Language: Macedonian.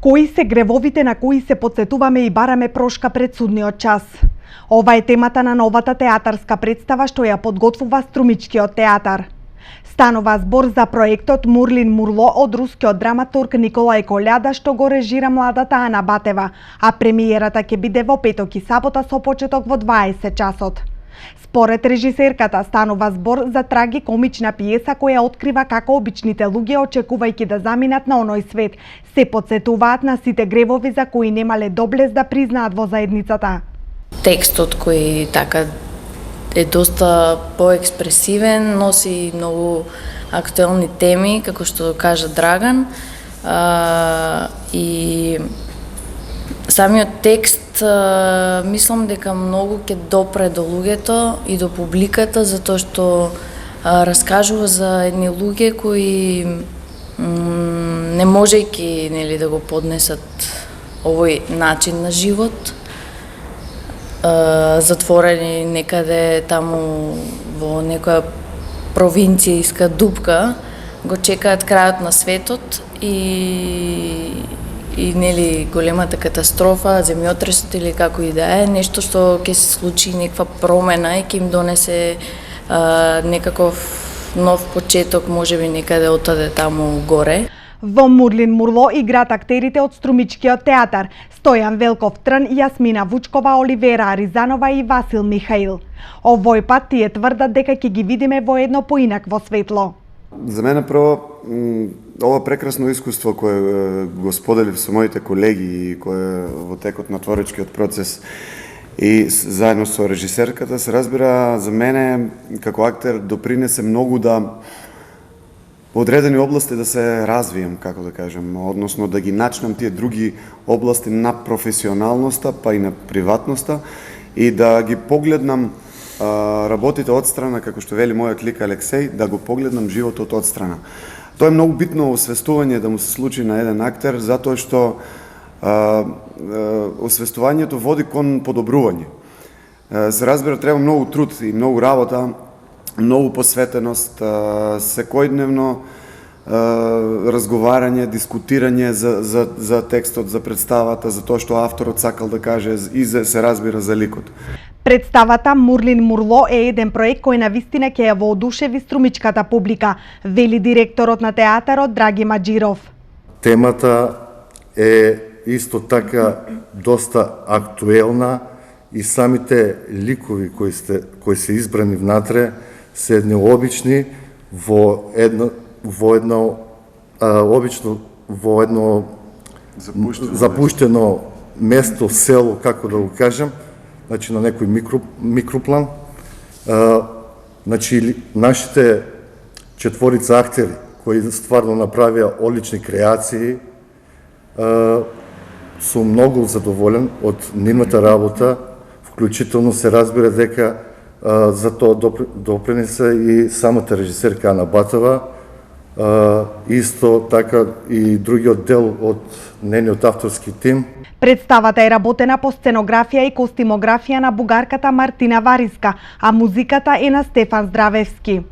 Кои се гревовите на кои се потсетуваме и бараме прошка пред судниот час? Ова е темата на новата театарска представа што ја подготвува Струмичкиот театар. Станува збор за проектот Мурлин Мурло од рускиот драматург Николај Кољада што го режира младата Ана Батева, а премиерата ќе биде во петок и сабота со почеток во 20 часот. Според режисерката станува збор за трагикомична пиеса која открива како обичните луѓе, очекувајќи да заминат на оној свет, се потсетуваат на сите гревови за кои немале доблест да признаат во заедницата. Текстот кој така е доста поекспресивен, носи многу актуелни теми, како што кажа Драган, и самиот текст мислам дека многу ќе допре до луѓето и до публиката, затоа што раскажува за едни луѓе кои не можејќи да го поднесат овој начин на живот, затворени некаде таму во некоја провинцијска дупка, го чекаат крајот на светот и големата катастрофа, земјотресот или како и да е, нешто што ќе се случи, некаква промена и ќе им донесе некаков нов почеток, можеби некаде отаде таму горе. Во Мурлин Мурло играат актерите од Струмичкиот театар: Стојан Велков Трн, Јасмина Вучкова, Оливера Аризанова и Васил Михаил. Овој пат тие тврдат дека ќе ги видиме во едно поинакво светло. За мене прво ова прекрасно искуство кое го споделив со моите колеги и кое во текот на творечкиот процес и заедно со режисерката се разбира, за мене како актер допринесе многу да во одредени области да се развием, како да кажем, односно да ги начнам тие други области на професионалноста, па и на приватноста и да ги погледнам работите од страна, како што вели мојот лик Алексеј, да го погледнам животот од страна. Тоа е многу битно освестување да му се случи на еден актер, затоа што освестувањето води кон подобрување. Се разбира, треба многу труд и многу работа, многу посветеност, секојдневно разговарање, дискутирање за текстот, за представата, за тоа што авторот сакал да каже и се разбира за ликот. Представата Мурлин Мурло е еден проект кој навистина ќе ја воодушеви струмичката публика, вели директорот на театарот Драги Маџиров. Темата е исто така доста актуелна и самите ликови кои се избрани внатре се едни обични во едно запуштено место, село, како да го кажем, значи на некој микроплан. Значи нашите четворица актери кои стварно направија одлични креации, сум многу задоволен од нивната работа, вклучително се разбира дека за тоа допринесе и самата режисерка Ана Батева, исто така и другиот дел од нениот авторски тим. Представата е работена по сценографија и костимографија на бугарката Мартина Вариска, а музиката е на Стефан Здравевски.